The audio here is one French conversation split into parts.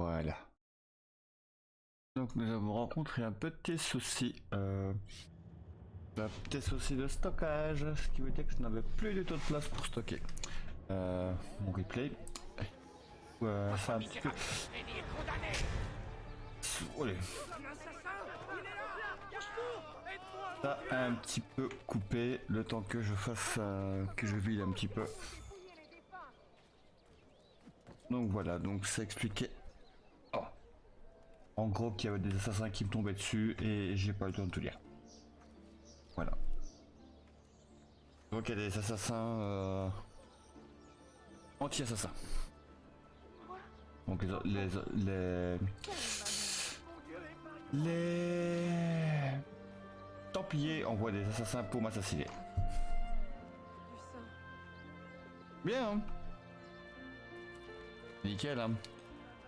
Voilà. Donc nous avons rencontré un petit souci. Un petit souci de stockage, ce qui veut dire que je n'avais plus du tout de place pour stocker. Mon replay. C'est un petit peu... Allez. Ça a un petit peu coupé le temps que je fasse... que je vide un petit peu. Donc voilà, donc ça expliquait... Oh. En gros qu'il y avait des assassins qui me tombaient dessus et j'ai pas eu le temps de tout lire. Voilà. Donc il y a des assassins... anti-assassins. Donc les Templiers envoient des assassins pour m'assassiner. Bien, hein. Nickel, hein.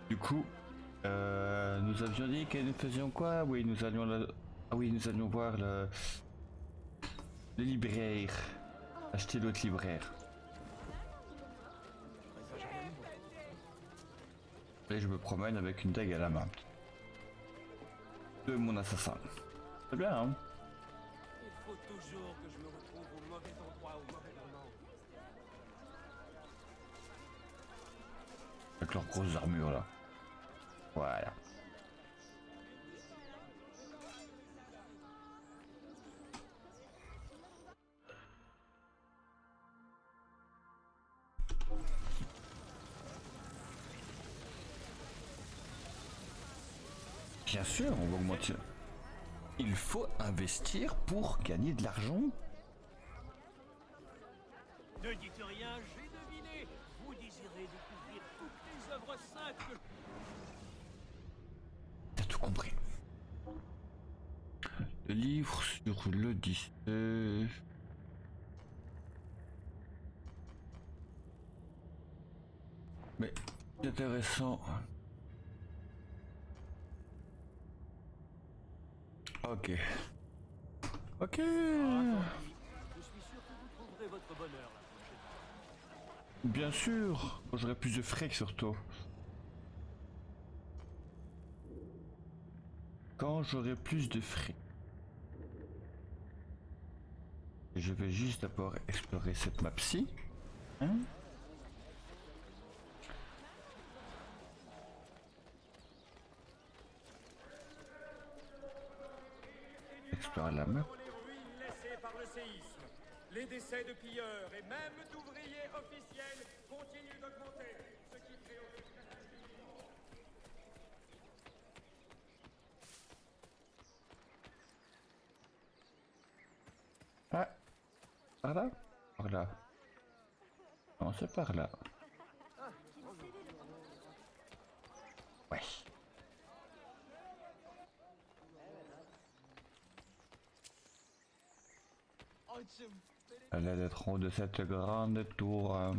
Du coup, nous avions dit que nous faisions quoi? Oui, nous allions ah oui, nous allions voir le libraire. Acheter l'autre libraire. Et je me promène avec une dague à la main. De mon assassin. C'est bien, hein. Il faut toujours que je me retrouve au mauvais endroit au mauvais moment. Avec leurs grosses armures là. Voilà. Bien sûr, on va augmenter. Il faut investir pour gagner de l'argent. Ne dites rien, j'ai deviné. Vous désirez découvrir toutes les œuvres saintes que... T'as tout compris. Le livre sur l'Odyssée. Mais c'est intéressant. Ok. Ok. Je suis sûr que vous trouverez votre bonheur la prochaine fois. Bien sûr. J'aurai plus de fric surtout. Quand j'aurai plus de fric. Je vais juste d'abord explorer cette map-ci. Hein? Explorer la map. Les ruines laissées par le séisme. Les décès de pilleurs et même d'ouvriers officiels continuent d'augmenter, ce qui préoccupe. Ah. Par là? Par là. Non, c'est par là. Ouais. À l'aide d'être en haut de cette grande tour. Ça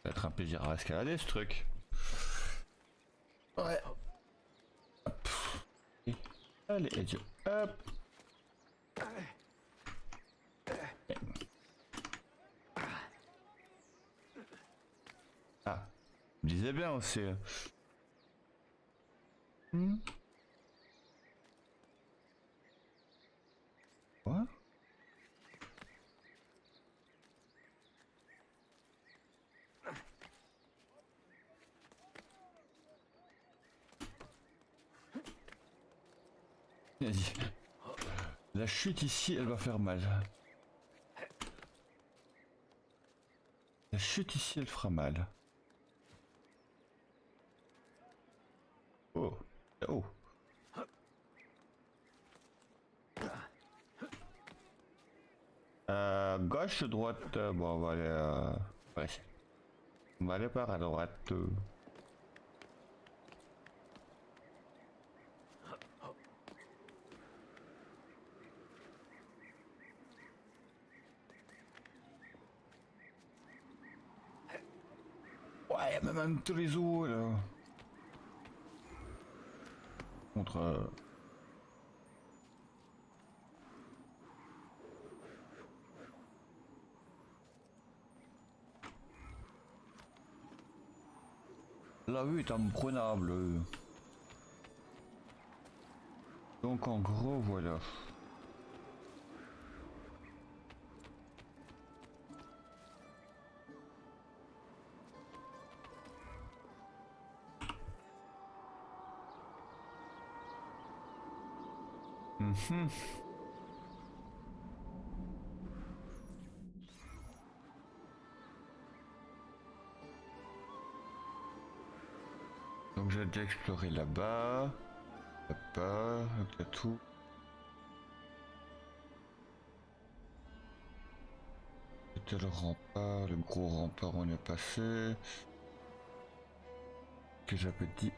va être un plaisir à escalader ce truc. Ouais. Hop. Et allez, adieu. Hop. Ah. Je me disais bien aussi. Hmm. Quoi? Vas-y. La chute ici, elle va faire mal. La chute ici, elle fera mal. Oh. Oh. Gauche, droite. Bon, on va aller. Ouais. On va aller par à droite. Ouais, y a même un trésor là. Contre. la vue est imprenable. Donc en gros voilà. Mhm. Donc j'ai déjà exploré là-bas. Là-bas, donc il y a tout. C'était le rempart, le gros rempart on est passé. Que j'avais dit.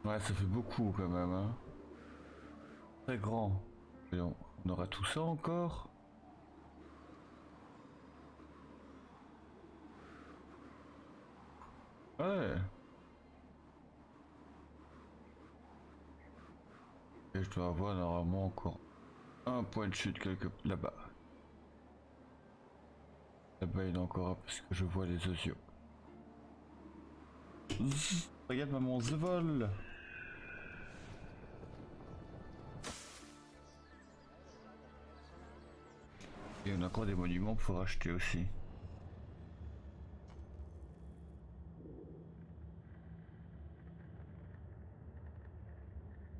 Ouais, ça fait beaucoup quand même, hein. Très grand. Et on aura tout ça encore. Ouais. Et je dois avoir normalement encore un point de chute quelque part là-bas. Là-bas il y en a encore un parce que je vois les osios. Regarde maman, on se vole. Et on a encore des monuments pour acheter aussi.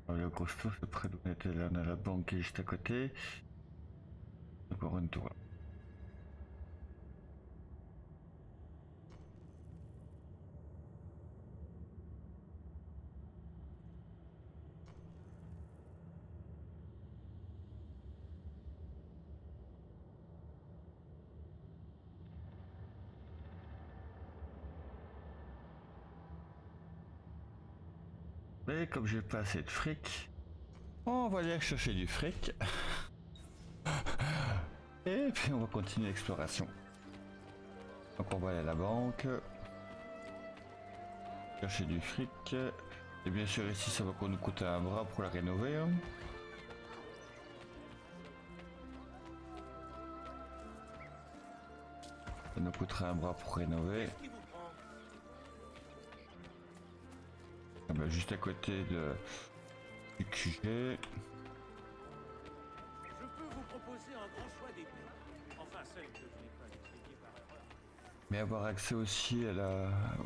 Alors, le gros store c'est près d'où on était là, on a la banque qui est juste à côté. Encore une tour. Et comme j'ai pas assez de fric, on va aller chercher du fric. Et puis on va continuer l'exploration. Donc on va aller à la banque. Chercher du fric. Et bien sûr ici ça va nous coûter un bras pour la rénover. Hein. Ça nous coûtera un bras pour rénover. Qui vous prend? Ah bah, juste à côté du QG. Je peux vous proposer un grand choix d'épées. Enfin, celles que je n'ai pas expédiées par erreur. Mais avoir accès aussi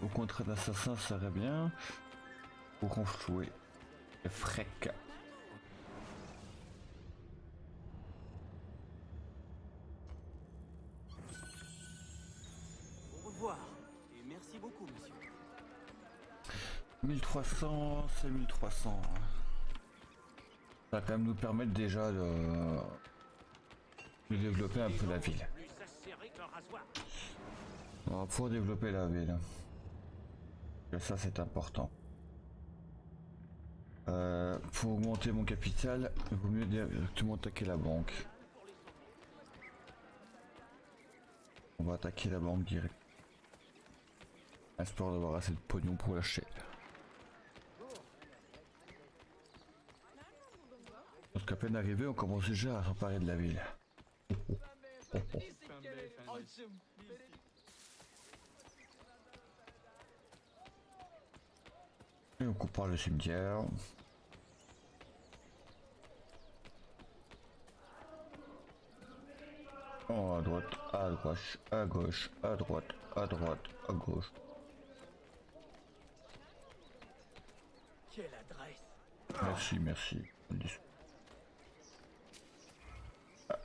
au contrat d'assassin serait bien. Pour renflouer les fric. Au revoir. Et merci beaucoup, monsieur. 1300, c'est 1300. Ça va quand même nous permettre déjà de développer un peu la ville. Plus acéré qu'un rasoir. On va pouvoir développer la ville. Et ça c'est important. Pour augmenter mon capital, il vaut mieux directement attaquer la banque. On va attaquer la banque direct. Espoir d'avoir assez de pognon pour l'acheter. Parce qu'à peine arrivé, on commence déjà à s'emparer de la ville. Et on coupe par le cimetière. Oh, à droite, à gauche, à gauche, à droite, à droite, à gauche. Quelle adresse! Merci, merci. Ah.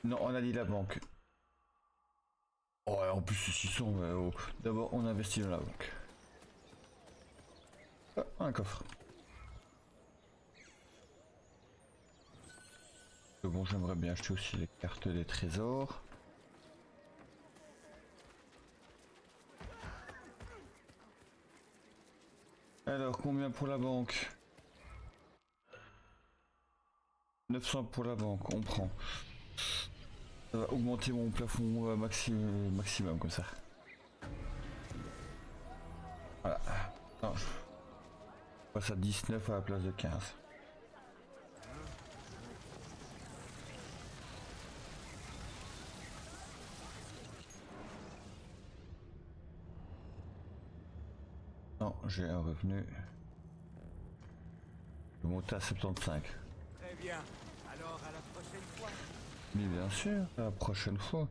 Non, on a dit la banque. Oh, en plus, c'est 600. Oh. D'abord, on investit dans la banque. Ah, un coffre. Bon, j'aimerais bien acheter aussi les cartes des trésors. Alors, combien pour la banque? 900 pour la banque, on prend. Ça va augmenter mon plafond maximum comme ça. Voilà. Non, je passe à 19 à la place de 15. maintenant j'ai un revenu. Je vais monter à 75. Très bien. Alors, à la prochaine fois. Mais bien sûr, la prochaine fois.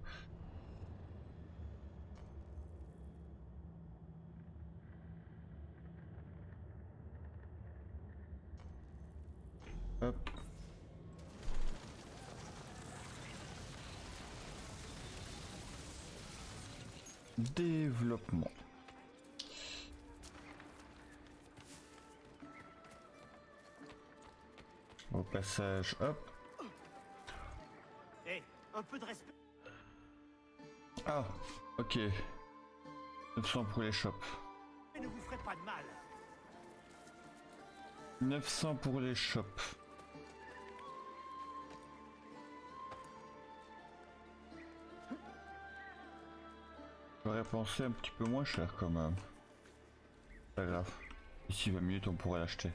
Hop. Développement. Au passage, hop. Hé, un peu de respect. Ah, ok. 900 pour les shops. Ne vous ferez pas de mal. 900 pour les shops. J'aurais pensé un petit peu moins cher quand même. Pas grave. Ici 20 minutes on pourrait l'acheter.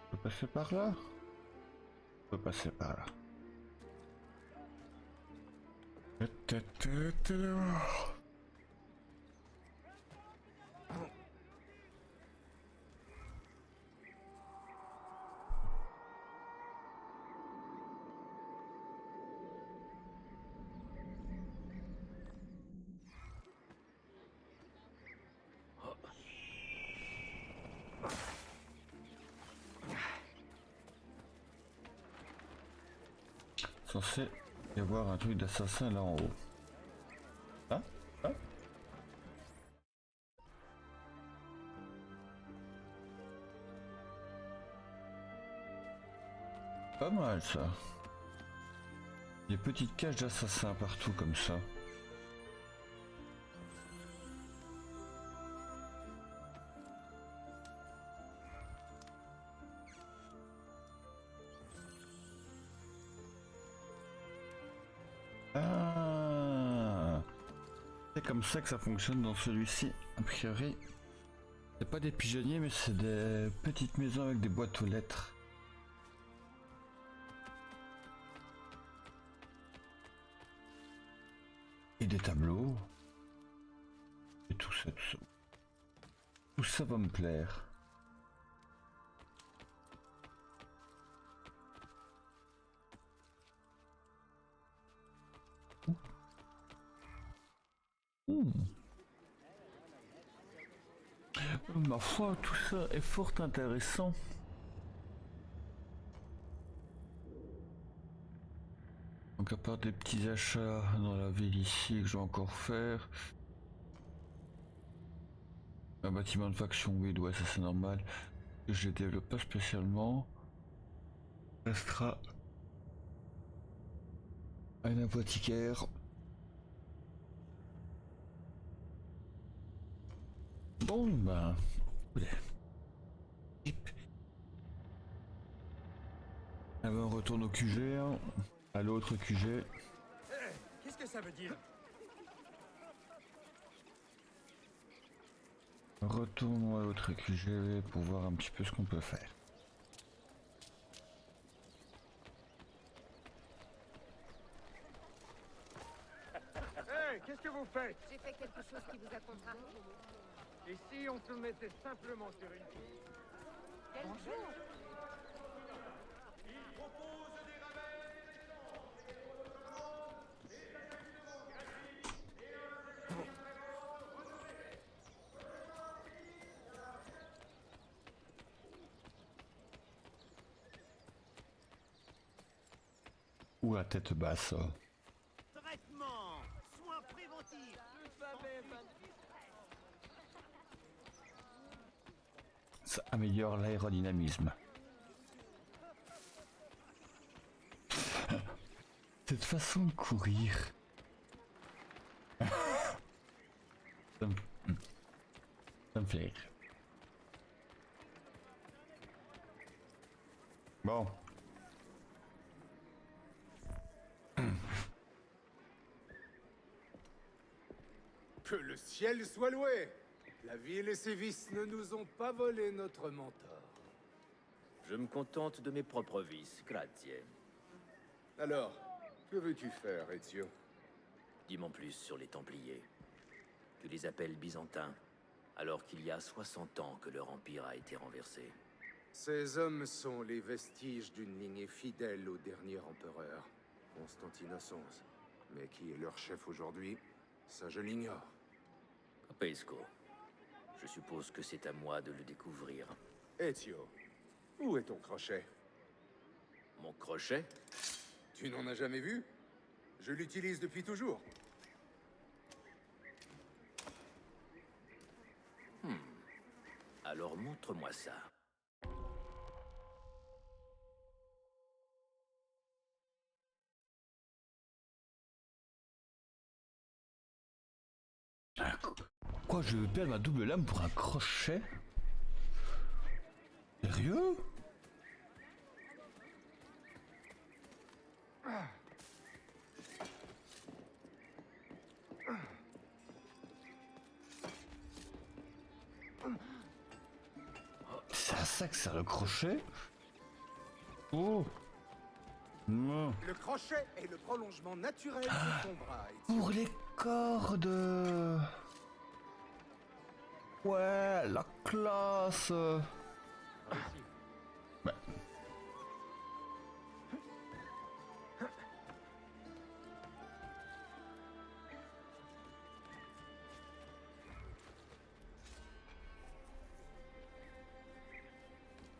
On peut passer par là? On peut passer par là. Censé y avoir un truc d'assassin là en haut. Hein? Hein? Pas mal ça. Des petites cages d'assassins partout comme ça. Ah, c'est comme ça que ça fonctionne dans celui-ci. A priori, c'est pas des pigeonniers, mais c'est des petites maisons avec des boîtes aux lettres. Et des tableaux. Et tout ça, tout ça. Tout ça va me plaire. Ma foi, tout ça est fort intéressant. Donc à part des petits achats dans la ville ici que je vais encore faire. Un bâtiment de faction, oui, ouais, ça c'est normal. Je les développe pas spécialement. Restera un apothicaire. Bon, ben. Ah ben, on retourne au QG, hein, à l'autre QG. Qu'est-ce que ça veut dire? Retournons à l'autre QG pour voir un petit peu ce qu'on peut faire. Hé, qu'est-ce que vous faites? J'ai fait quelque chose qui vous a contrarié. Et si on se mettait simplement sur une piste? Quel jour? Ou à tête basse. Traitement, soins préventifs. Ça améliore l'aérodynamisme. Cette façon de courir. Ça me fait rire. Bon. Que le ciel soit loué! La ville et ses vices ne nous ont pas volé notre mentor. Je me contente de mes propres vices, grazie. Alors, que veux-tu faire, Ezio? Dis-moi plus sur les Templiers. Tu les appelles byzantins, alors qu'il y a 60 ans que leur empire a été renversé. Ces hommes sont les vestiges d'une lignée fidèle au dernier empereur, Constantinos XI. Mais qui est leur chef aujourd'hui? Ça, je l'ignore. Capisco. Je suppose que c'est à moi de le découvrir. Ezio, où est ton crochet? Mon crochet? Tu n'en as jamais vu? Je l'utilise depuis toujours. Alors montre-moi ça. Quoi, je veux perdre ma double lame pour un crochet? Sérieux? C'est à ça que sert le crochet? Oh! Non. Le crochet est le prolongement naturel de ton bras, Ezio. Pour les cordes! Ouais, la classe! Ouais.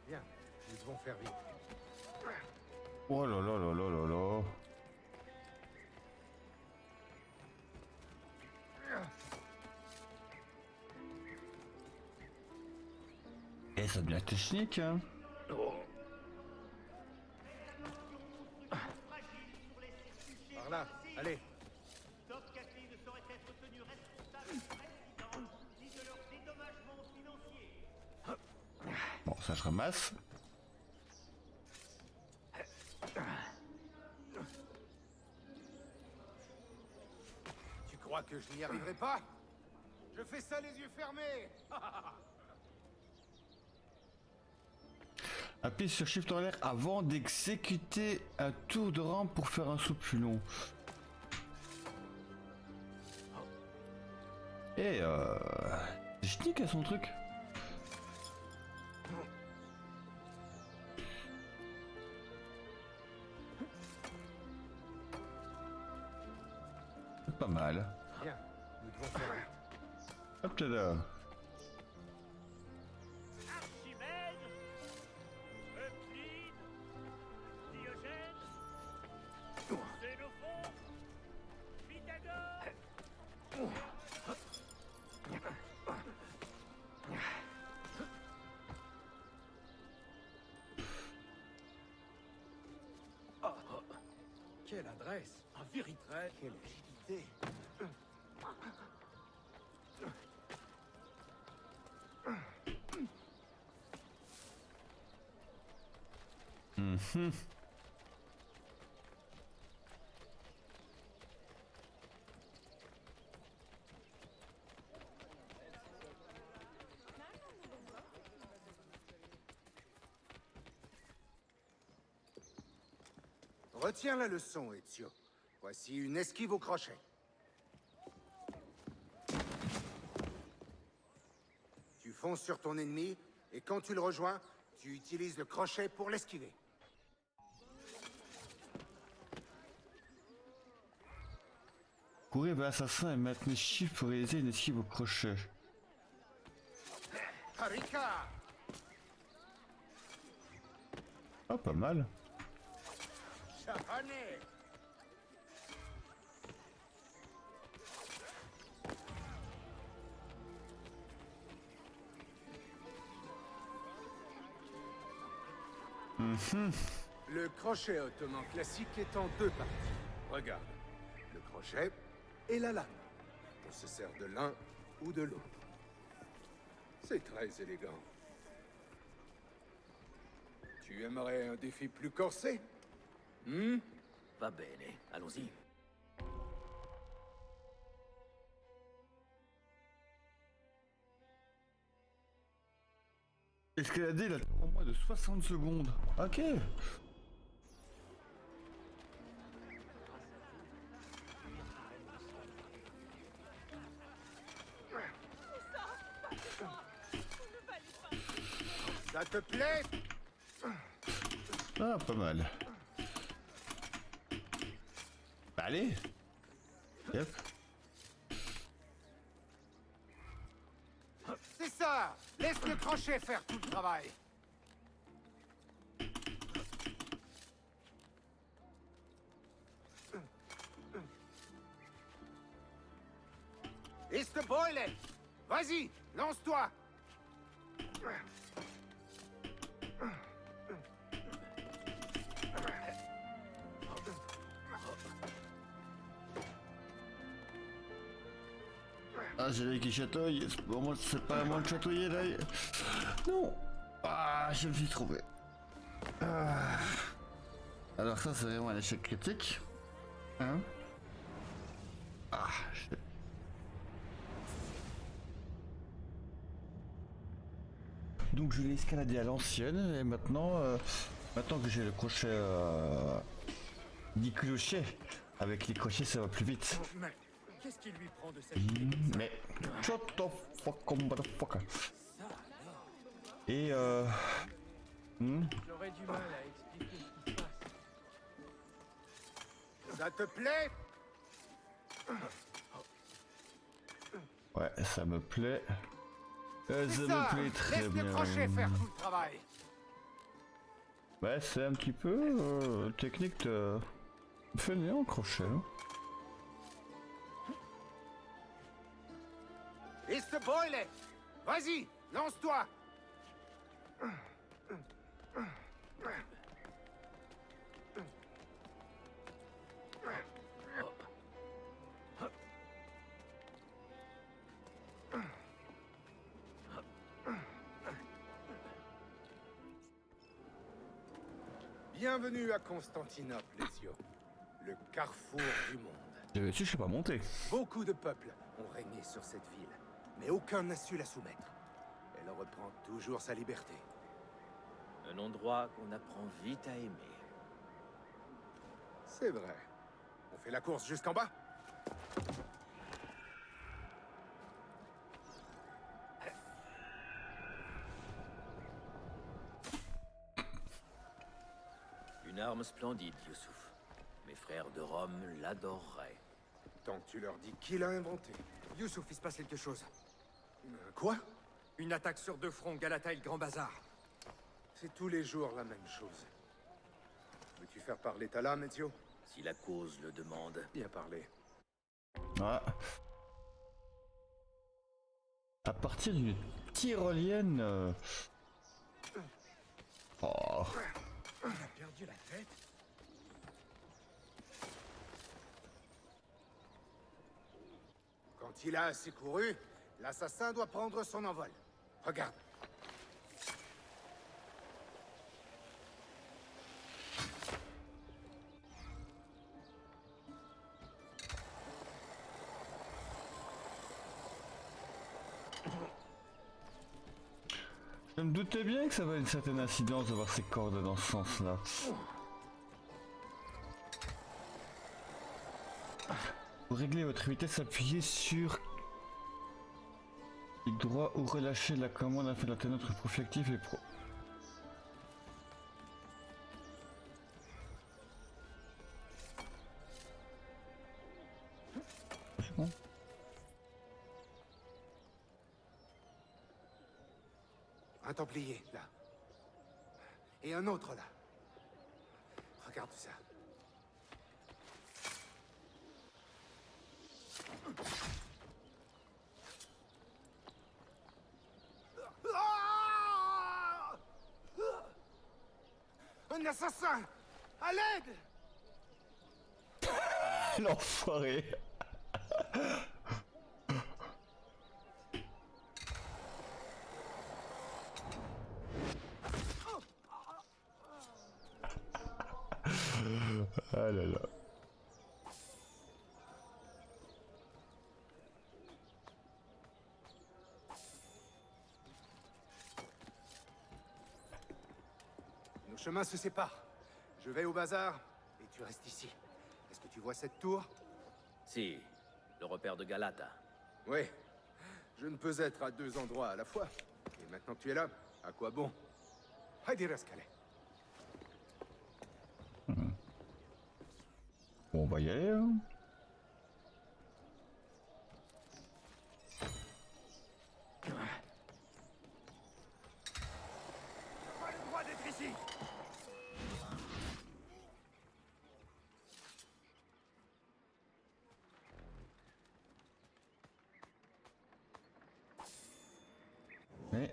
Bien, nous devons faire vite. Oh là là là là là là. Et ça devient technique, hein. Par là, allez. Doc Catley ne saurait être tenu responsable du président ni de leurs dédommagements financiers. Bon, ça je ramasse. Tu crois que je n'y arriverai pas? Je fais ça les yeux fermés. Appuyez sur Shift en l'air avant d'exécuter un tour de rampe pour faire un saut plus long. Et c'est technique à son truc. C'est pas mal. Bien, nous devons faire vite. Hop là. Archimède, Euclide, Diogène, Xénophon, Pythagore. Quelle adresse! Un véritable. Quelle agilité! Retiens la leçon, Ezio. Voici une esquive au crochet. Tu fonces sur ton ennemi, et quand tu le rejoins, tu utilises le crochet pour l'esquiver. Courir vers l'assassin et maintenez Shift pour réaliser une esquive au crochet. Harika! Oh, pas mal. Chapané! Le crochet ottoman classique est en deux parties. Regarde, le crochet et la lame. On se sert de l'un ou de l'autre. C'est très élégant. Tu aimerais un défi plus corsé? Va bene, allons-y. Escalader la tour en moins de 60 secondes. Ok. Ça te plaît? Ah, pas mal. Allez. Yep. C'est ça! Laisse le crochet faire tout le travail! It's the boilet! Vas-y, lance-toi! Ah, j'ai l'œil qui chatouille. Bon, moi, c'est pas à moi de chatouiller l'œil. Non. Ah, je me suis trouvé. Ah. Alors ça, c'est vraiment un échec critique. Hein? Ah, donc je l'ai escaladé à l'ancienne et maintenant, maintenant que j'ai le crochet 10 clochers, avec les crochets ça va plus vite. Mais qu'est-ce qui lui prend de cette idée comme ça? Mais shut the fuck up, motherfucker. Ça alors? Et J'aurais du mal à expliquer ce qui se passe. Ça te plaît? ouais, ça me plaît. Ça C'est me ça! plaît très Laisse bien. le crochet faire tout le travail! Ouais, c'est un petit peu technique de fainéant crochet. Hein. It's the boilet! Vas-y, lance-toi! Bienvenue à Constantinople, Ezio. Le carrefour du monde. Je sais pas monter. Beaucoup de peuples ont régné sur cette ville, mais aucun n'a su la soumettre. Elle reprend toujours sa liberté. Un endroit qu'on apprend vite à aimer. C'est vrai. On fait la course jusqu'en bas? Une arme splendide, Youssouf. Mes frères de Rome l'adoreraient. Tant que tu leur dis qui l'a inventé. Youssouf, il se passe quelque chose. Quoi? Une attaque sur 2 fronts, Galata et le Grand Bazar. C'est tous les jours la même chose. Veux-tu faire parler ta lame, Ezio? Si la cause le demande. Bien parlé. Ouais. À partir d'une tyrolienne. Oh. Il a perdu la tête? Quand il a assez couru, l'assassin doit prendre son envol. Regarde. Je me doutais bien que ça avait une certaine incidence de voir ces cordes dans ce sens-là. Pour régler votre vitesse, appuyez sur clic droit ou relâchez la commande afin d'atteindre notre profil actif et pro. C'est bon. Un templier, là. Et un autre, là. Regarde ça. Ah! Un assassin! À l'aide! L'enfoiré. Ah là là. Nos chemins se séparent. Je vais au bazar, et tu restes ici. Est-ce que tu vois cette tour? Si, le repère de Galata. Oui. Je ne peux être à deux endroits à la fois. Et maintenant que tu es là, à quoi bon? Haydi Rascalais. Bon, on va y aller, hein. Pas le droit d'être ici. Mais...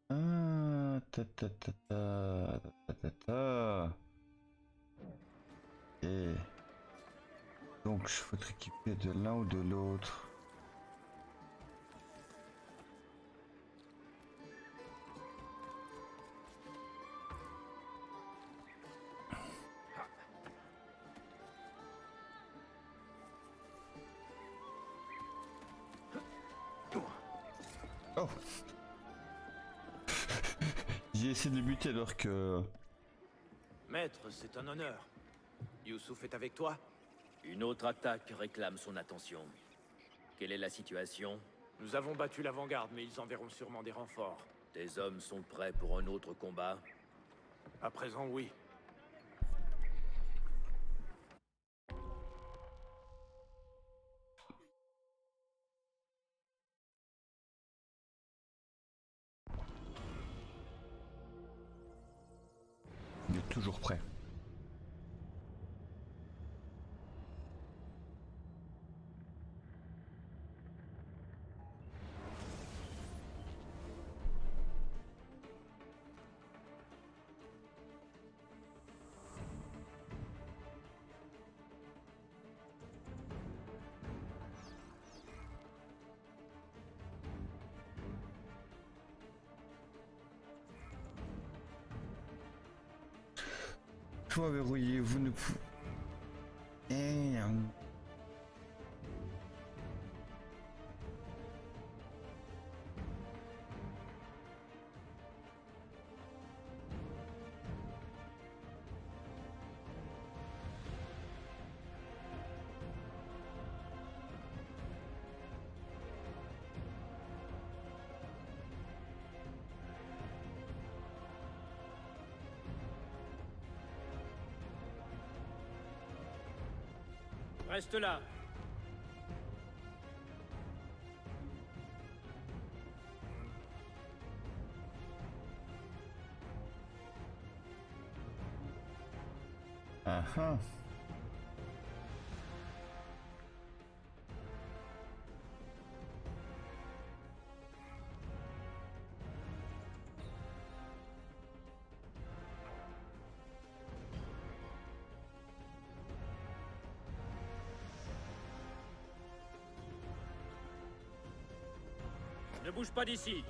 Ah, ta ta ta ta ta ta ta. Et donc je faut équiper de l'un ou de l'autre. Oh. J'ai essayé de le buter alors que... Maître, c'est un honneur. Youssouf est avec toi? Une autre attaque réclame son attention. Quelle est la situation? Nous avons battu l'avant-garde, mais ils enverront sûrement des renforts. Tes hommes sont prêts pour un autre combat? À présent, oui. Il est toujours prêt. Toi verrouillé, vous ne pouvez... Reste là. Ah ah. Ne bouge pas d'ici.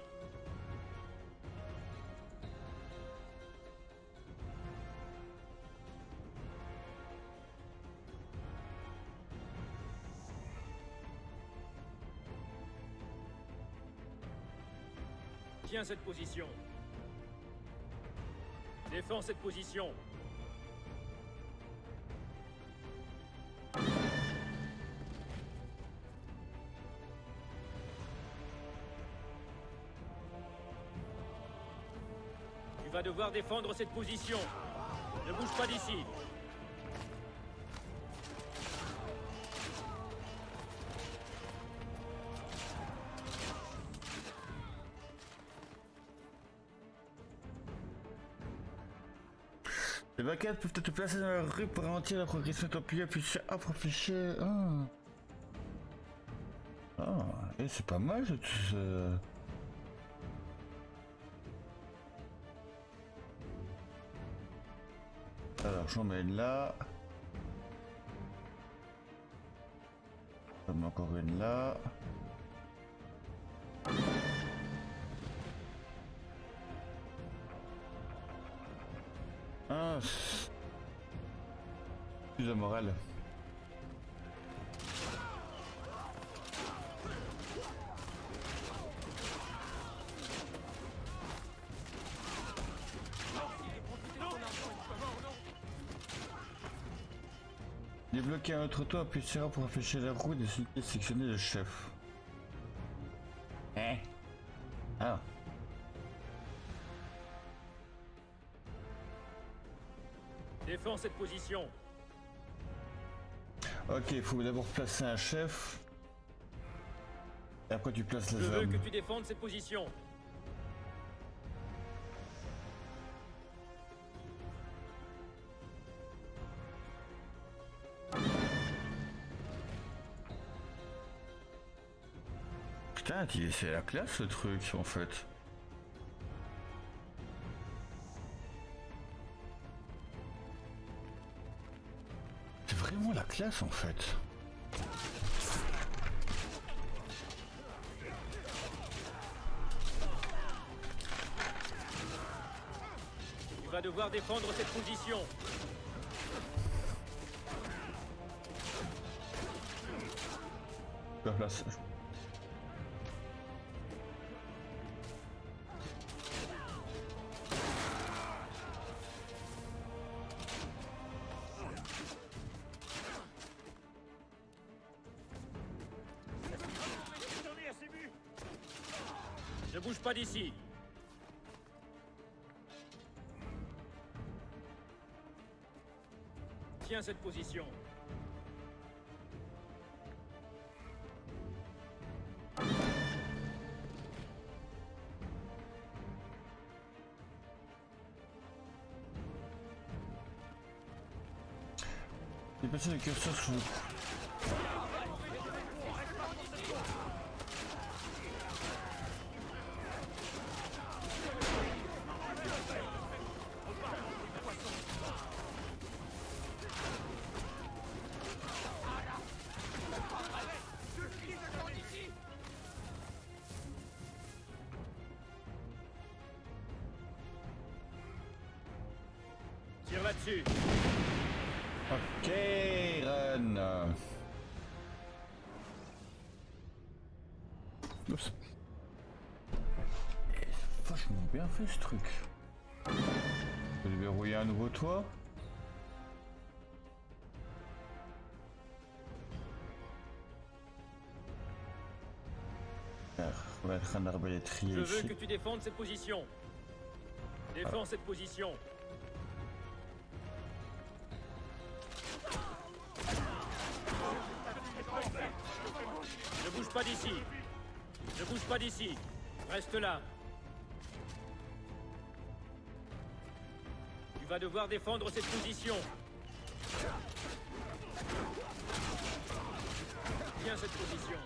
Tiens cette position. Défends cette position. Tu vas devoir défendre cette position. Ne bouge pas d'ici. Les vacances peuvent être placées dans la rue pour ralentir la progression templier, puis afficher. Ah. Ah, et c'est pas mal ce... Alors j'en mets une là. J'en mets encore une là. Ah, plus de morale. Débloquer un autre toit, appuyer sur A pour afficher la roue et décider de sectionner le chef. Hein? Ah. Défends cette position. Ok, il faut d'abord placer un chef. Et après tu places Je les veux hommes. que tu défendes cette position. Putain, c'est la classe le truc en fait. C'est vraiment la classe en fait. Tu vas devoir défendre cette position. La place. J'en ai assez vu. Ne bouge pas d'ici. Tiens cette position. Déplacer le curseur sur le... Tire là-dessus. Ok, run. Oups. C'est vachement bien fait ce truc. Je vais verrouiller un nouveau toit. On va mettre un arbalétrier Je veux ici. que tu défendes cette position. Défends cette position. Ne bouge pas d'ici. Ne bouge pas d'ici. Reste là. Tu vas devoir défendre cette position. Tiens cette position.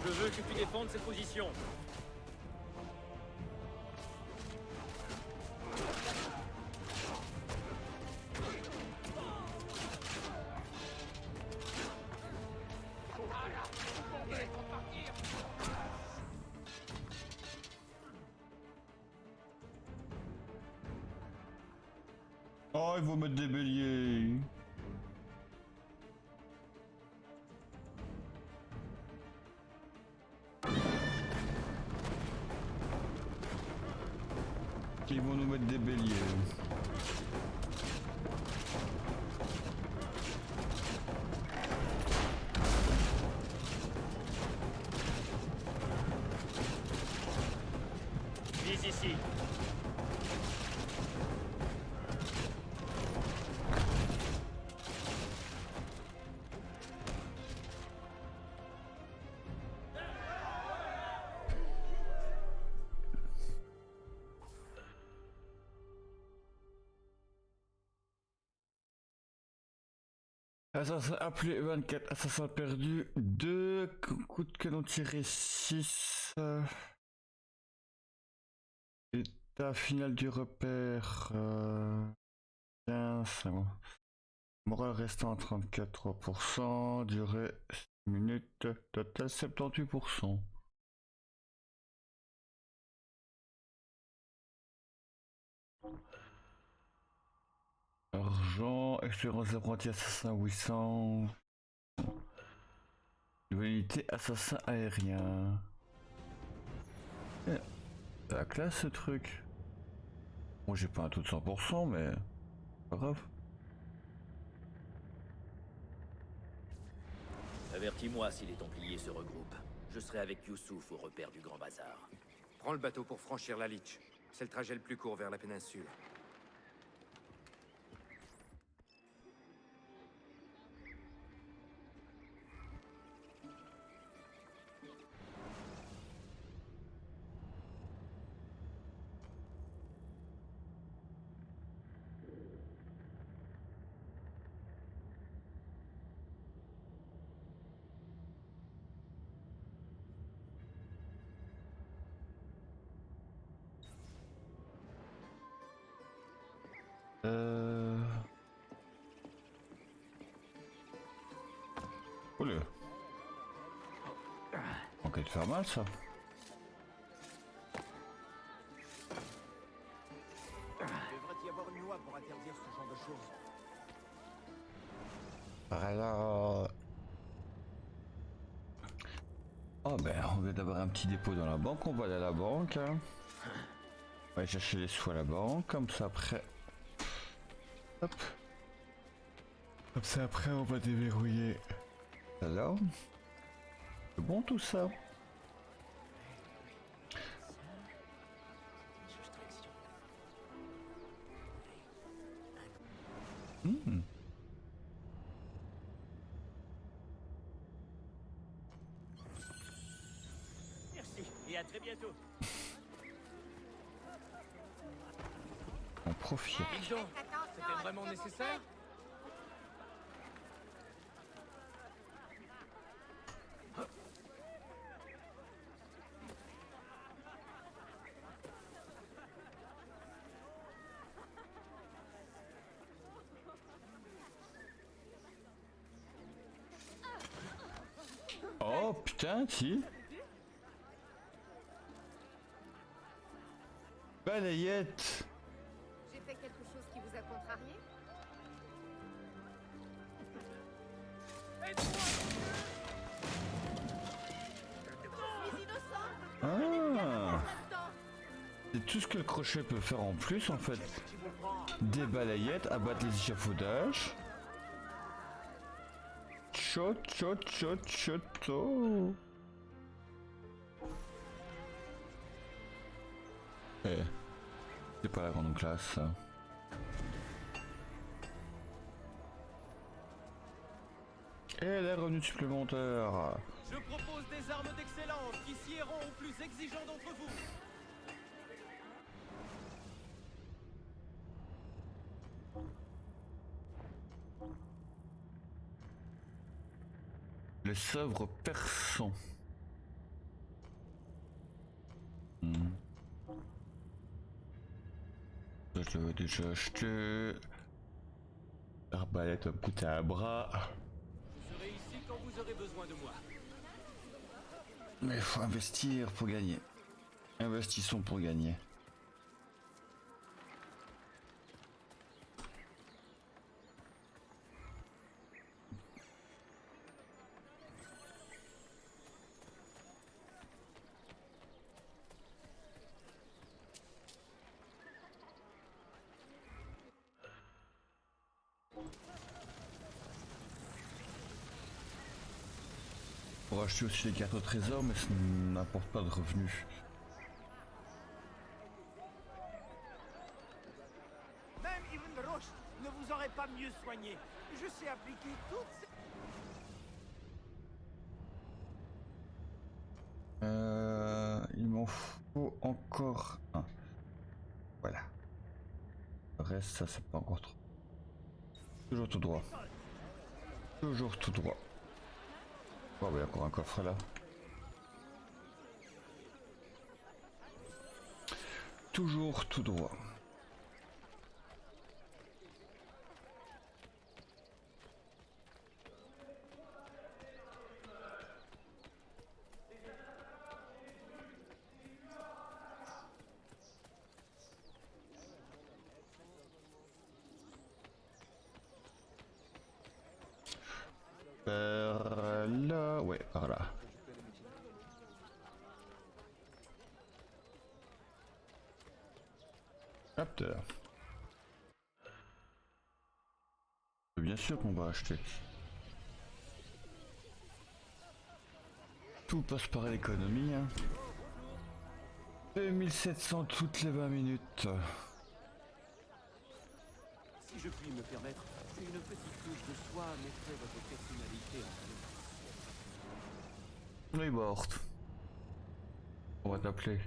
Je veux que tu défendes cette position. Oh, ils vont mettre des béliers. Ils vont nous mettre des béliers. Vise ici. Assassin appelé 24, assassin perdu, 2 coups de canon tiré 6. État final du repère 15. Bon. Morale restant 34%, durée 6 minutes, total 78%. Argent, expérience d'apprenti assassin 800. Nouvelle unité assassin aérien. C'est la classe ce truc. Moi j'ai pas un taux de 100%, mais pas grave. Avertis-moi si les Templiers se regroupent. Je serai avec Youssouf au repère du Grand Bazar. Prends le bateau pour franchir la Litch. C'est le trajet le plus court vers la péninsule. Oula. Manquait de faire mal ça. Il devrait y avoir une loi pour interdire ce genre de choses. Alors... Oh ben on vient d'avoir un petit dépôt dans la banque, on va aller à la banque. Hein. On va aller chercher les sous à la banque, comme ça après... Hop. Comme ça après on va déverrouiller. Alors, c'est bon tout ça. Merci, et à très bientôt. On profite. Dis donc, c'était vraiment nécessaire? Oh putain, si. Balayette. J'ai fait quelque chose qui vous a contrarié? Ah. C'est tout ce que le crochet peut faire en plus en fait. Des balayettes, abattre les échafaudages. Chot, chot, chot, chot, oh. Eh, c'est pas la grande classe ça. Et les revenus supplémentaires. Je propose des armes d'excellence qui siéront aux plus exigeants d'entre vous. Le sabre perçant. Ça, je l'avais déjà acheté. L'arbalète va me coûter un bras. Je serai ici quand vous aurez besoin de moi. Mais il faut investir pour gagner. Investissons pour gagner. Pour acheter aussi les cartes au trésor, mais ça n'apporte pas de revenus. Même Ibn Roche ne vous aurait pas mieux soigné. Je sais appliquer toutes ces... Il m'en faut encore un. Voilà. Le reste, ça c'est pas encore trop. Toujours tout droit. Toujours tout droit. Oh, il y a encore un coffre là. Toujours tout droit. Par là, ouais, par là. Capteur. Bien sûr qu'on va acheter. Tout passe par l'économie. Hein. 2700 toutes les 20 minutes. Si je puis me permettre, une petite touche de soie mettrait votre personnalité en valeur. Rebord. On va t'appeler.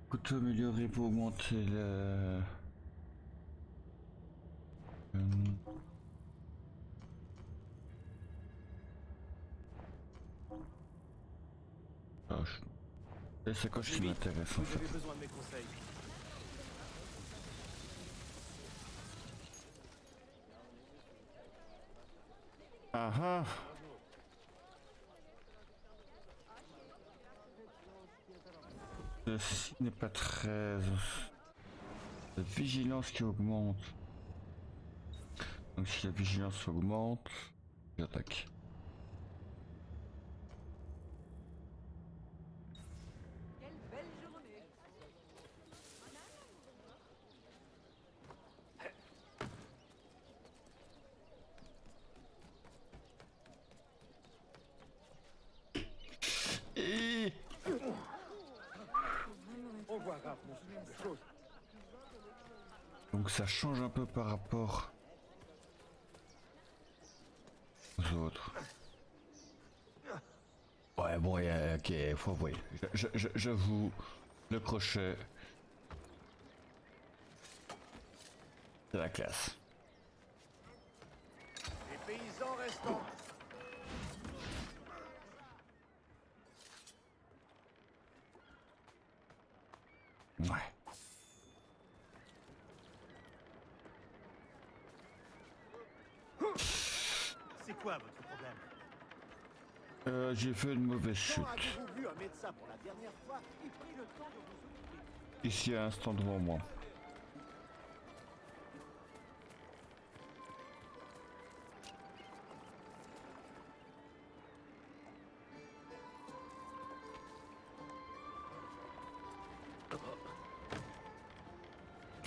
Couteau amélioré pour augmenter le... Et c'est quoi qui m'intéresse en Vous fait. avez besoin de mes conseils. Ah ah. Ceci n'est pas très... La vigilance qui augmente. Donc si la vigilance augmente, j'attaque. Et... On voit rarement ce genre de choses. Donc ça change un peu par rapport aux autres. Ouais bon ok, faut avouer. J'avoue, le crochet, c'est la classe. Les paysans restants. Ouais. C'est quoi votre problème? J'ai fait une mauvaise chute. Quand avez-vous vu un médecin pour la dernière fois et pris le temps de vous occuper? Ici à l'instant devant moi.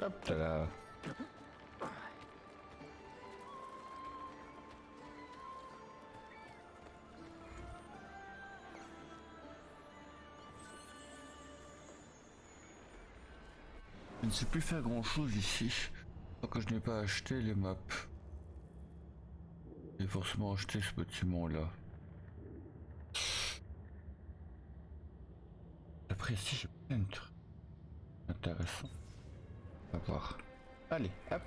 Hop là. Je ne sais plus faire grand chose ici, tant que je n'ai pas acheté les maps. J'ai forcément acheté ce bâtiment là. Après ici j'ai plein de trucs intéressants à voir. Allez, hop.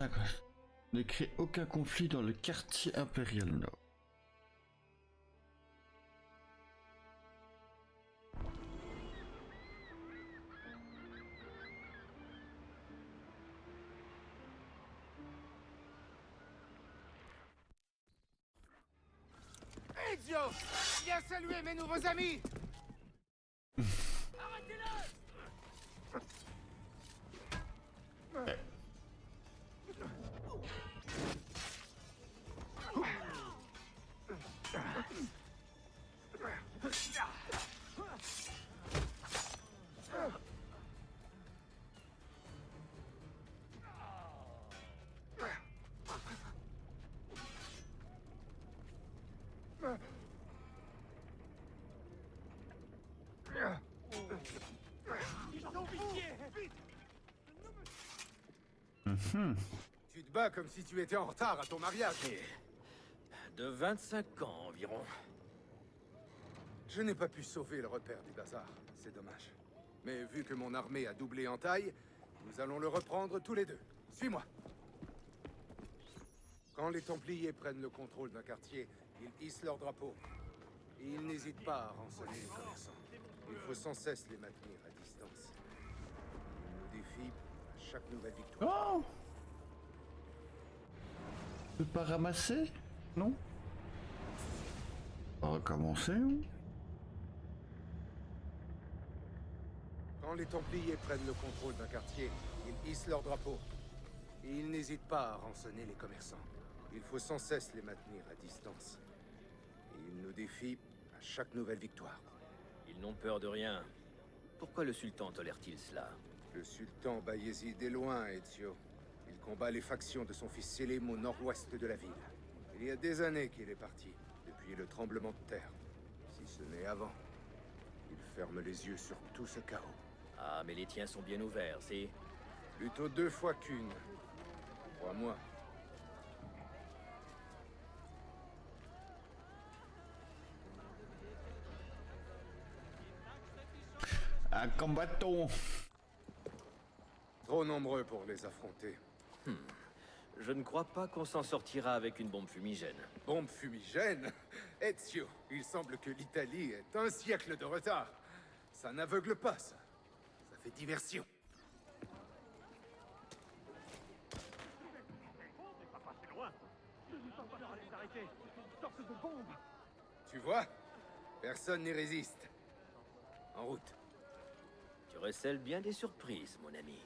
D'accord. Ne crée aucun conflit dans le quartier impérial nord. Idiot! Viens saluer mes nouveaux amis! Tu te bats comme si tu étais en retard à ton mariage. De 25 ans environ. Je n'ai pas pu sauver le repère du bazar, c'est dommage. Mais vu que mon armée a doublé en taille, nous allons le reprendre tous les deux. Suis-moi. Quand les Templiers prennent le contrôle d'un quartier, ils hissent leur drapeau. Et ils n'hésitent pas à rançonner les commerçants. Il faut sans cesse les maintenir à distance. Ils nous défient à chaque nouvelle victoire. Oh! Je peux pas ramasser? Non? On va recommencer, hein? Quand les Templiers prennent le contrôle d'un quartier, ils hissent leur drapeau. Et ils n'hésitent pas à rançonner les commerçants. Il faut sans cesse les maintenir à distance. Et ils nous défient à chaque nouvelle victoire. Ils Ils n'ont peur de rien. Pourquoi le sultan tolère-t-il cela? Le sultan Bayezid est loin, Ezio. Il combat les factions de son fils Selim au nord-ouest de la ville. Il y a des années qu'il est parti, depuis le tremblement de terre. Si ce n'est avant. Il ferme les yeux sur tout ce chaos. Ah, mais les tiens sont bien ouverts, c'est... Plutôt 2 fois qu'une. Crois-moi. Un combattant. Trop nombreux pour les affronter. Je ne crois pas qu'on s'en sortira avec une bombe fumigène. Bombe fumigène? Ezio, il semble que l'Italie ait un siècle de retard. Ça n'aveugle pas, ça. Ça fait diversion. Tu vois? Personne n'y résiste. En route. Tu recèles bien des surprises, mon ami.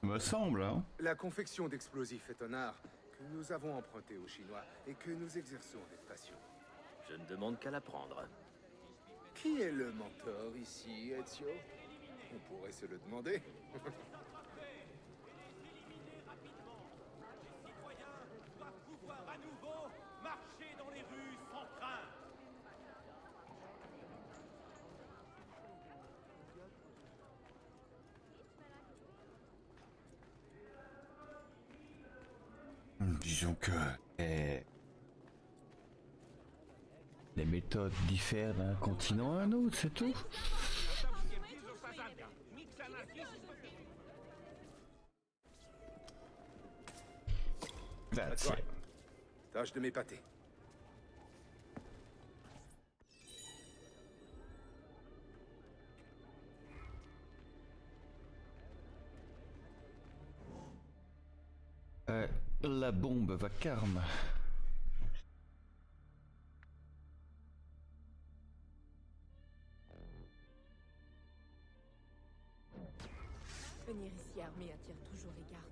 Me semble, hein. La confection d'explosifs est un art que nous avons emprunté aux Chinois et que nous exerçons avec passion. Je ne demande qu'à l'apprendre. Qui est le mentor ici, Ezio? On pourrait se le demander. Pouvoir à nouveau marcher dans les rues sans crainte. Disons que les méthodes diffèrent d'un continent à un autre, c'est tout. That's toi. it. Tâche de m'épater. La bombe vacarme. Venir ici armé attire toujours les gardes.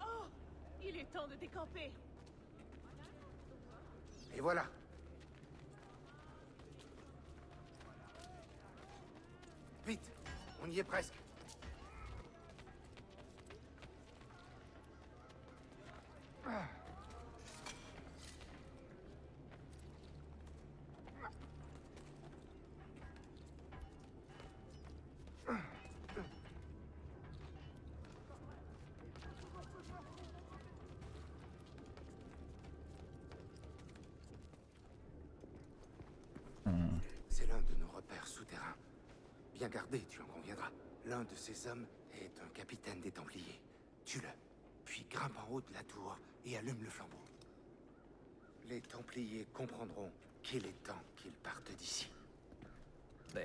Oh, il est temps de décamper. Et voilà. Vite, on y est presque. C'est l'un de nos repères souterrains. Bien gardé, tu en conviendras. L'un de ces hommes est un capitaine des Templiers. Tue-le, puis grimpe en haut de la tour et allume le flambeau. Les Templiers comprendront qu'il est temps qu'ils partent d'ici. Bene.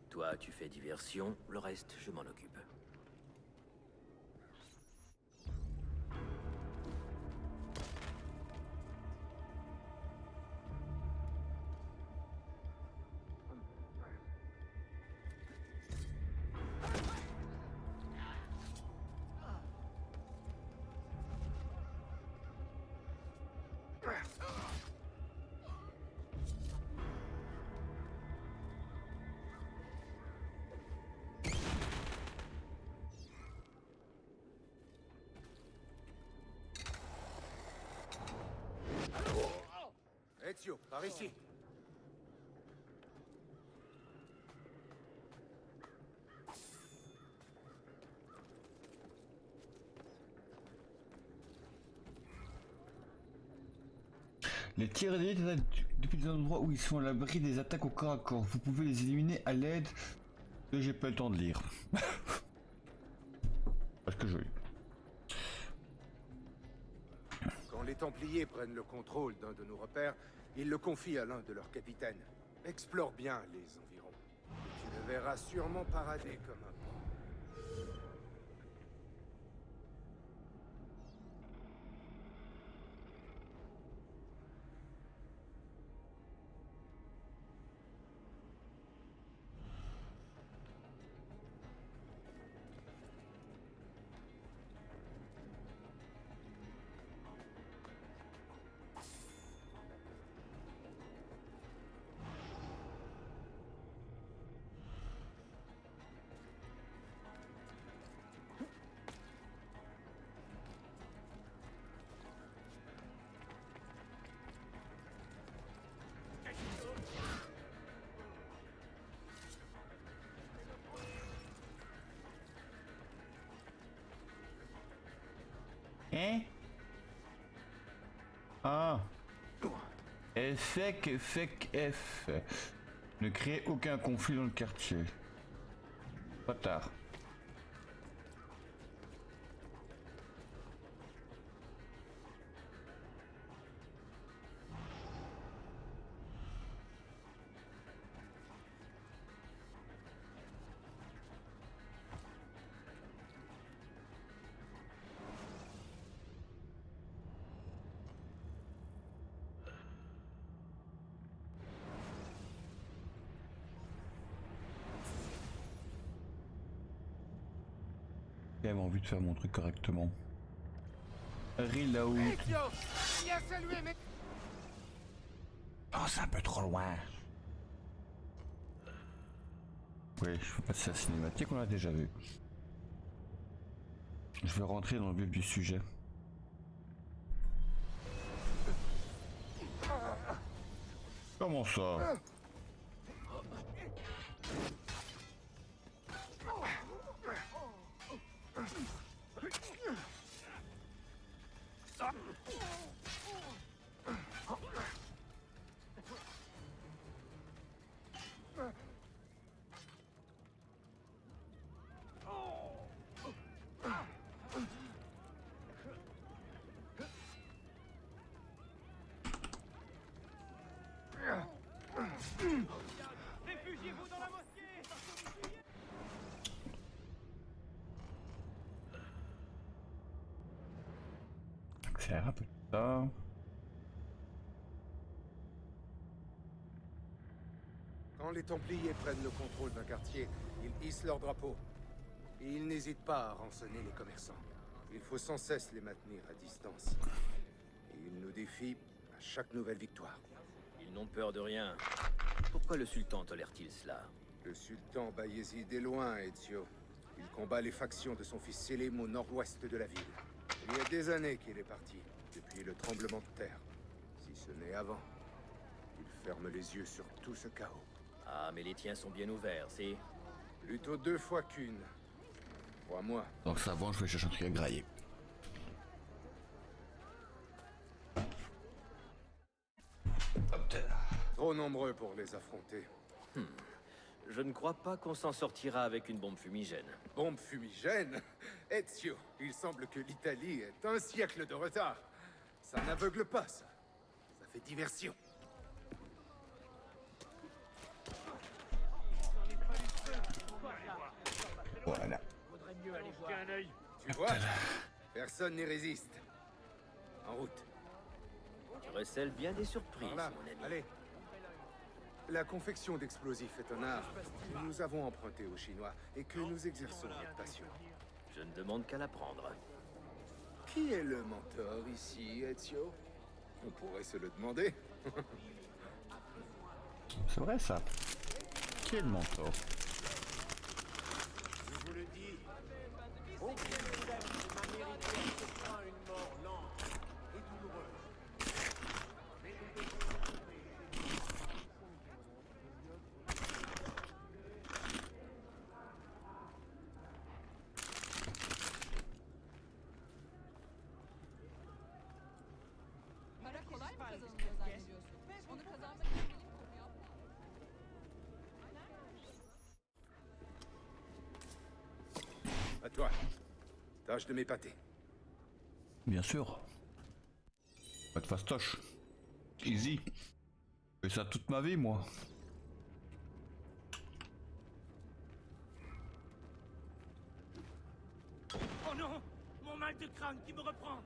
Toi, tu fais diversion, le reste, je m'en occupe. Ezio, par ici. Les tirs d'élite attaquent depuis des endroits où ils sont à l'abri des attaques au corps à corps. Vous pouvez les éliminer à l'aide de... J'ai pas le temps de lire. Parce que joli. Quand les Templiers prennent le contrôle d'un de nos repères, ils le confient à l'un de leurs capitaines. Explore bien les environs. Et tu le verras sûrement parader comme un pan. Hein? Ah. Effect F. Ne créez aucun conflit dans le quartier. Pas tard. J'ai quand même envie de faire mon truc correctement. Reload. Oh, c'est un peu trop loin. Oui, je peux passer à la cinématique, on l'a déjà vu. Je vais rentrer dans le vif du sujet. Comment ça? Réfugiez-vous dans la mosquée! Accélère un peu ça. Quand les Templiers prennent le contrôle d'un quartier, ils hissent leur drapeau. Et ils n'hésitent pas à rançonner les commerçants. Il faut sans cesse les maintenir à distance. Et ils nous défient à chaque nouvelle victoire. Ils n'ont peur de rien. Pourquoi le sultan tolère-t-il cela? Le sultan Bayezid est loin, Ezio. Il combat les factions de son fils Selim au nord-ouest de la ville. Il y a des années qu'il est parti, depuis le tremblement de terre. Si ce n'est avant. Il ferme les yeux sur tout ce chaos. Ah, mais les tiens sont bien ouverts, c'est... Plutôt 2 fois qu'une. Crois-moi. Donc ça avant, je vais chercher un truc à grailler. Trop nombreux pour les affronter. Je ne crois pas qu'on s'en sortira avec une bombe fumigène. Bombe fumigène? Ezio, il semble que l'Italie ait un siècle de retard. Ça n'aveugle pas, ça. Ça fait diversion. Voilà. Tu vois? Personne n'y résiste. En route. Tu recèles bien des surprises, Par là, mon ami. allez. La confection d'explosifs est un art que nous avons emprunté aux Chinois et que nous exerçons avec passion. Je ne demande qu'à l'apprendre. Qui est le mentor ici, Ezio? On pourrait se le demander. C'est vrai ça. Qui est le mentor? Je vous le dis, aucun de n'a mérité à ce point une mort lente et douloureuse. Para kolay mı kazanılıyor zannediyorsun? Onu kazanmak için bilim kurgu yap. À toi. Tâche de m'épater. Bien sûr. Pas de fastoche. Easy. Je fais ça toute ma vie, moi. Oh non! Mon mal de crâne qui me reprend!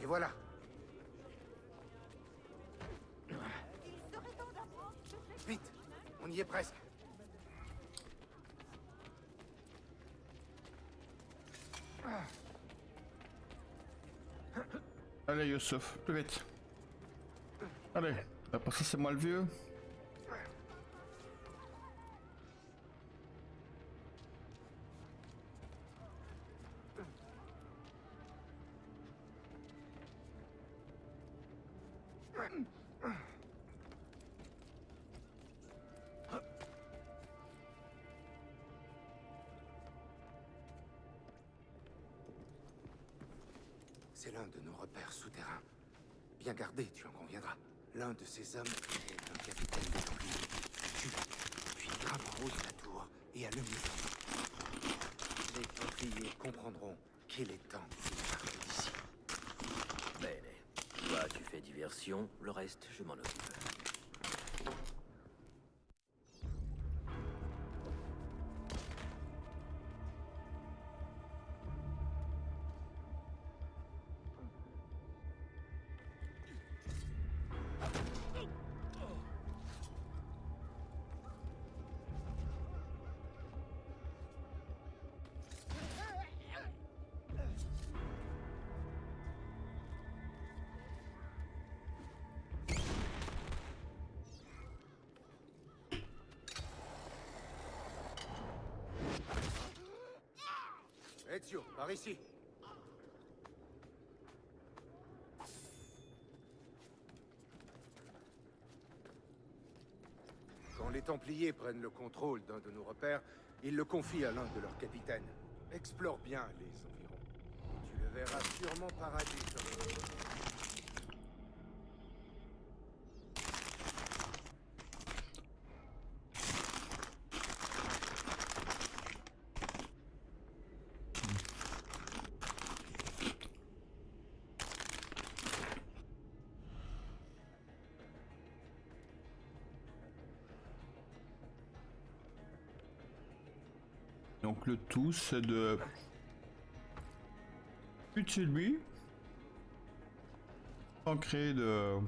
Et voilà. Vite, on y est presque. Allez, Youssef, plus vite. Allez, après ça, c'est moi le vieux. C'est l'un de nos repères souterrains. Bien gardé, tu en conviendras. L'un de ces hommes est un capitaine des Templiers. Tue, puis grimpe en haut de la tour et allume les lampes. Les Templiers comprendront qu'il est temps qu'ils partent d'ici. Bene. Toi, tu fais diversion, le reste, je m'en occupe. Ezio, par ici. Quand les Templiers prennent le contrôle d'un de nos repères, ils le confient à l'un de leurs capitaines. Explore bien les environs. Tu le verras sûrement parader comme... Donc le tout c'est de tuer lui sans créer de...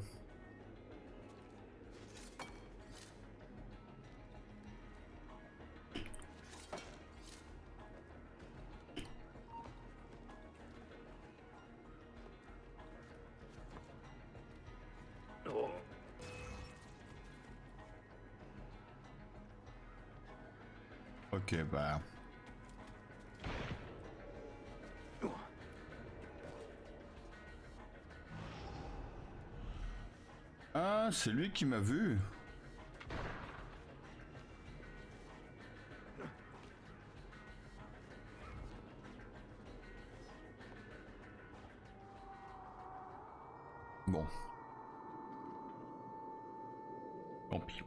Ok bah... Ah, c'est lui qui m'a vu. Bon. Tant pis.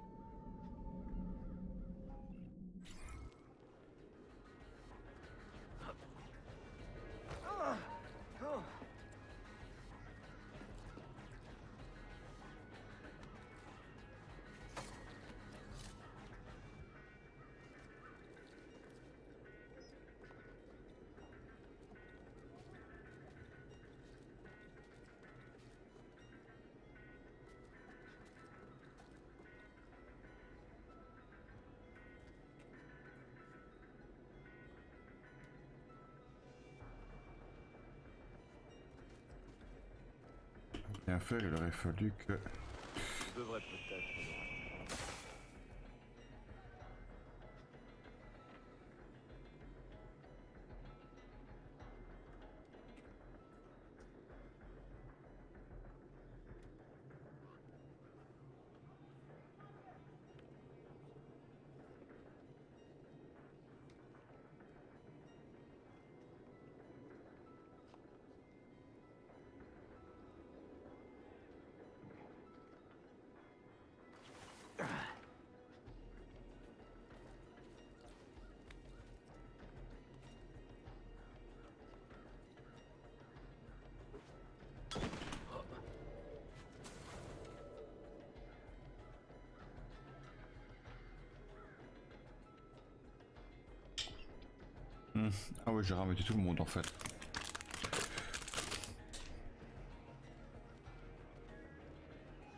Rien faire, il aurait fallu que... Je devrais peut-être... Ah ouais, j'ai ramené tout le monde en fait.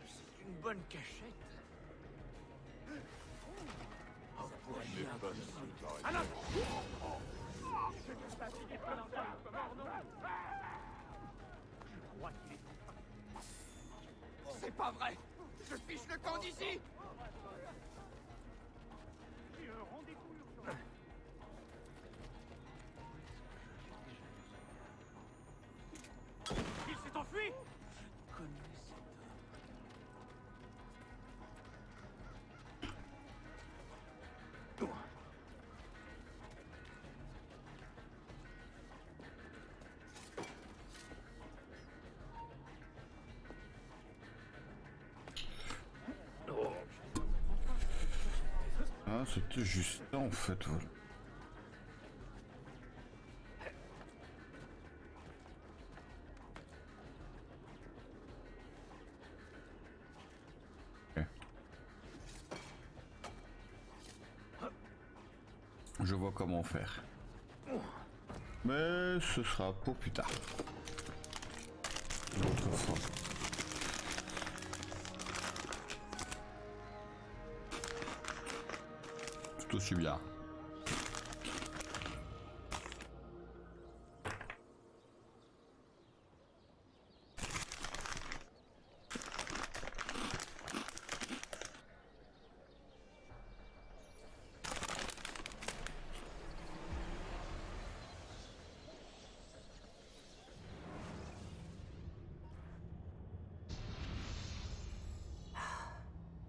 C'est une bonne cachette. C'est pas vrai! Je fiche le camp d'ici! Il s'est enfui! c'était juste ça en fait. Voilà. Ok. Je vois comment faire. Mais ce sera pour plus tard. Une autre fois. C'est aussi bien.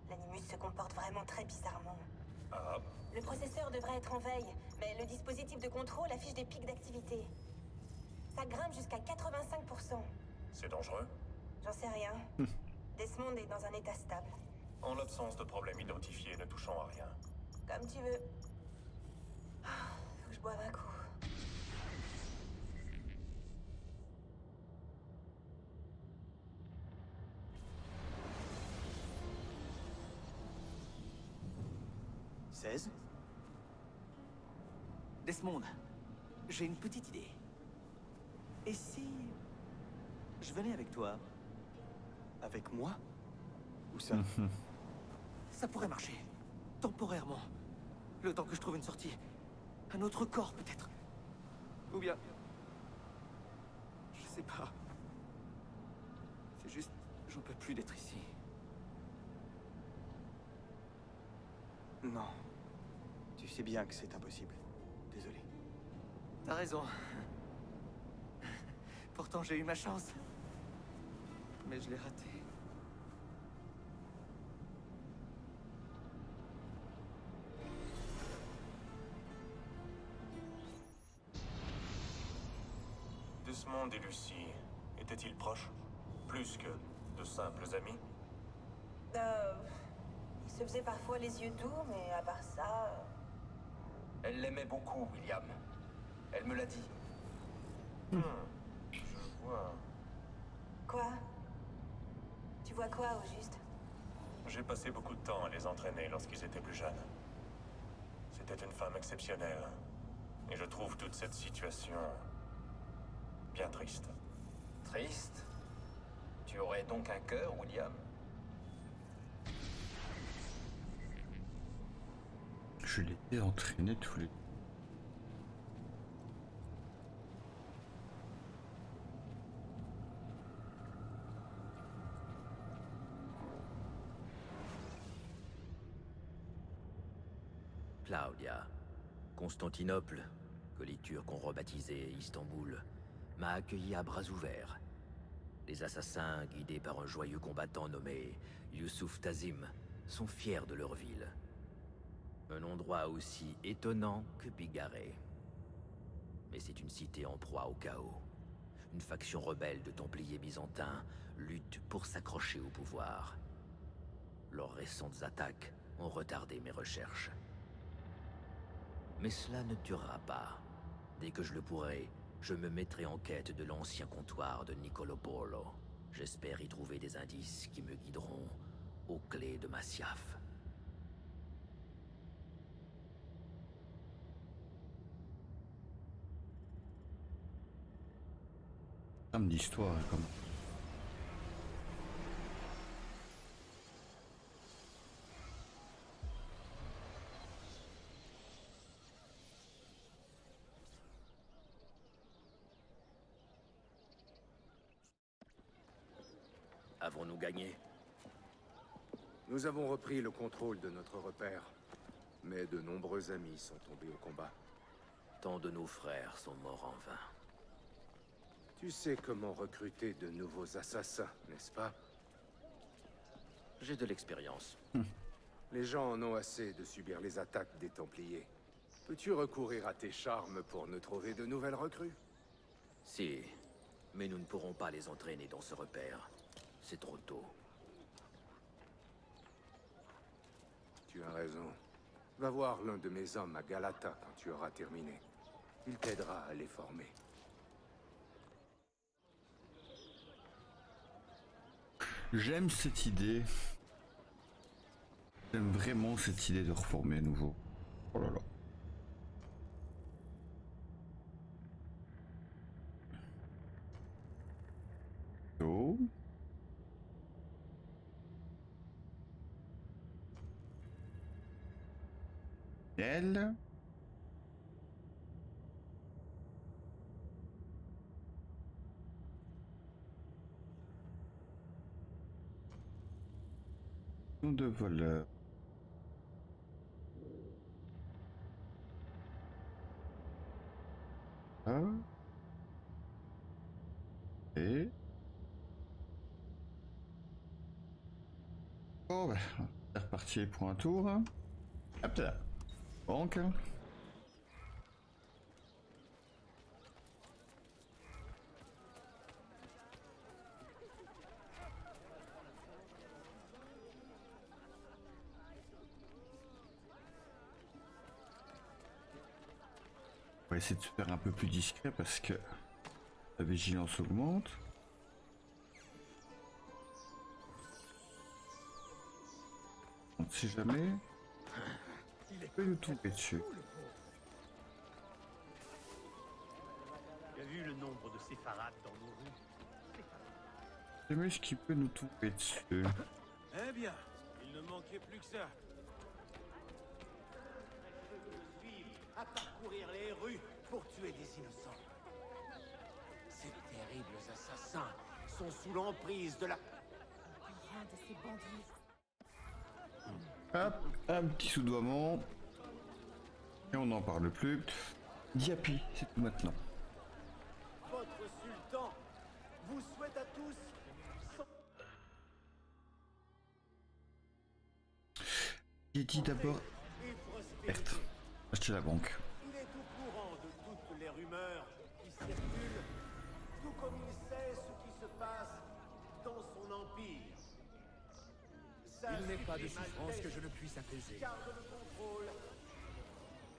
L'animus se comporte vraiment très bizarrement. Le processeur devrait être en veille, mais le dispositif de contrôle affiche des pics d'activité. Ça grimpe jusqu'à 85%. C'est dangereux. J'en sais rien. Desmond est dans un état stable. En l'absence de problème identifié ne touchant à rien. Comme tu veux. Faut que je boive un coup. Desmond, j'ai une petite idée. Et si je venais avec toi? Avec moi? Où ça? Ça pourrait marcher. Temporairement. Le temps que je trouve une sortie. Un autre corps, peut-être. Ou bien... Je sais pas. C'est juste... J'en peux plus d'être ici. Non. Tu sais bien que c'est impossible. Désolé. T'as raison. Pourtant, j'ai eu ma chance. Mais je l'ai ratée. Desmond et Lucie étaient-ils proches? Plus que de simples amis? Il se faisait parfois les yeux doux, mais à part ça... Elle l'aimait beaucoup, William. Elle me l'a dit. Je vois. Quoi? Tu vois quoi, au juste? J'ai passé beaucoup de temps à les entraîner lorsqu'ils étaient plus jeunes. C'était une femme exceptionnelle. Et je trouve toute cette situation... bien triste. Triste? Tu aurais donc un cœur, William? Je l'ai entraîné tous les... Claudia, Constantinople, que les Turcs ont rebaptisé Istanbul, m'a accueilli à bras ouverts. Les assassins, guidés par un joyeux combattant nommé Yusuf Tazim, sont fiers de leur ville. Un endroit aussi étonnant que bigarré. Mais c'est une cité en proie au chaos. Une faction rebelle de Templiers byzantins lutte pour s'accrocher au pouvoir. Leurs récentes attaques ont retardé mes recherches. Mais cela ne durera pas. Dès que je le pourrai, je me mettrai en quête de l'ancien comptoir de Nicolo Polo. J'espère y trouver des indices qui me guideront aux clés de Masyaf. Trame d'histoire, comme... Avons-nous gagné? Nous avons repris le contrôle de notre repère. Mais de nombreux amis sont tombés au combat. Tant de nos frères sont morts en vain. Tu sais comment recruter de nouveaux assassins, n'est-ce pas? J'ai de l'expérience. Les gens en ont assez de subir les attaques des Templiers. Peux-tu recourir à tes charmes pour nous trouver de nouvelles recrues? Si, mais nous ne pourrons pas les entraîner dans ce repère. C'est trop tôt. Tu as raison. Va voir l'un de mes hommes à Galata quand tu auras terminé. Il t'aidera à les former. J'aime cette idée. J'aime vraiment cette idée de reformer à nouveau. Oh là là. Oh. Elle. Nom de voleur. Ah. Et. Bon, bah, c'est reparti pour un tour. Hop là. Donc. On va essayer de se faire un peu plus discret parce que la vigilance augmente. On ne sait jamais. Il peut nous tomber dessus. Tu as vu le nombre de séfarades dans nos rues? Jamais ce qui peut nous tomber dessus. Eh bien, il ne manquait plus que ça. À parcourir les rues pour tuer des innocents. Ces terribles assassins sont sous l'emprise de la... Rien de ces bandits. Hop, un petit soudoiement. Et on n'en parle plus. Diapi, c'est tout maintenant. Votre sultan vous souhaite à tous... J'ai dit d'abord... Merde, acheter la banque. Il est au courant de toutes les rumeurs qui circulent, tout comme il sait ce qui se passe dans son empire. Il n'est pas de souffrance que je ne puisse apaiser. Garde le contrôle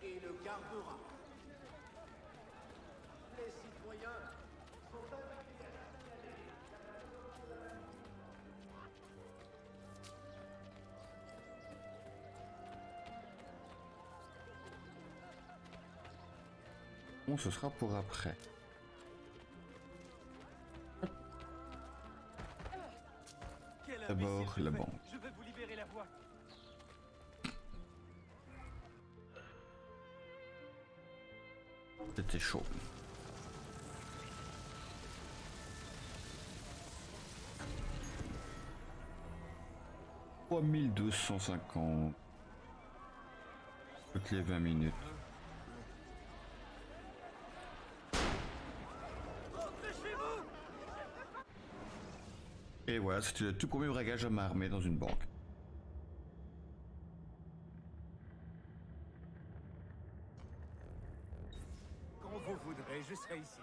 et le gardera. Les citoyens sont invités à Bon, ce sera pour après. D'abord la banque. Je vais vous libérer la voie. C'était chaud. « 3250 toutes les 20 minutes. Et voilà, c'était le tout premier braquage à main armée dans une banque. Quand vous voudrez, je serai ici.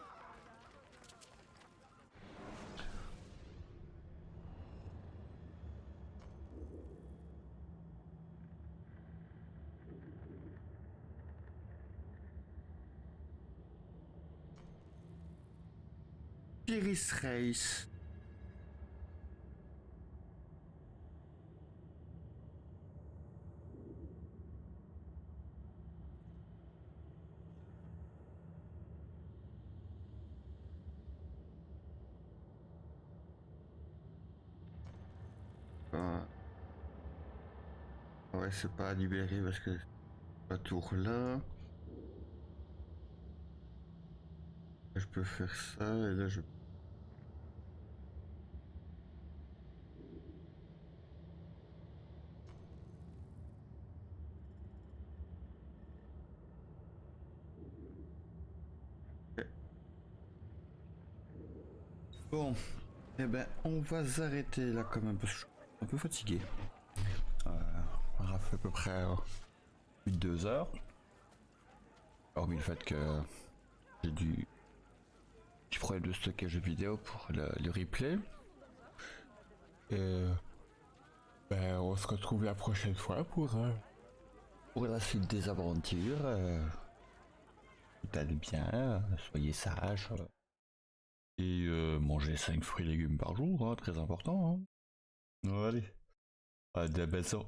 Iris Race. Ouais, c'est pas à libérer parce que pas tour là. Je peux faire ça et là je... Bon, eh ben on va s'arrêter là quand même parce que je suis un peu fatigué. On aura fait à peu près plus de 2 heures. Hormis le fait que j'ai du petit problème de stockage vidéo pour le replay. Et ben on se retrouve la prochaine fois pour pour la suite des aventures. Tout allez bien, soyez sages. Et mangez 5 fruits et légumes par jour, hein, très important. Hein. Allez, à des bisous.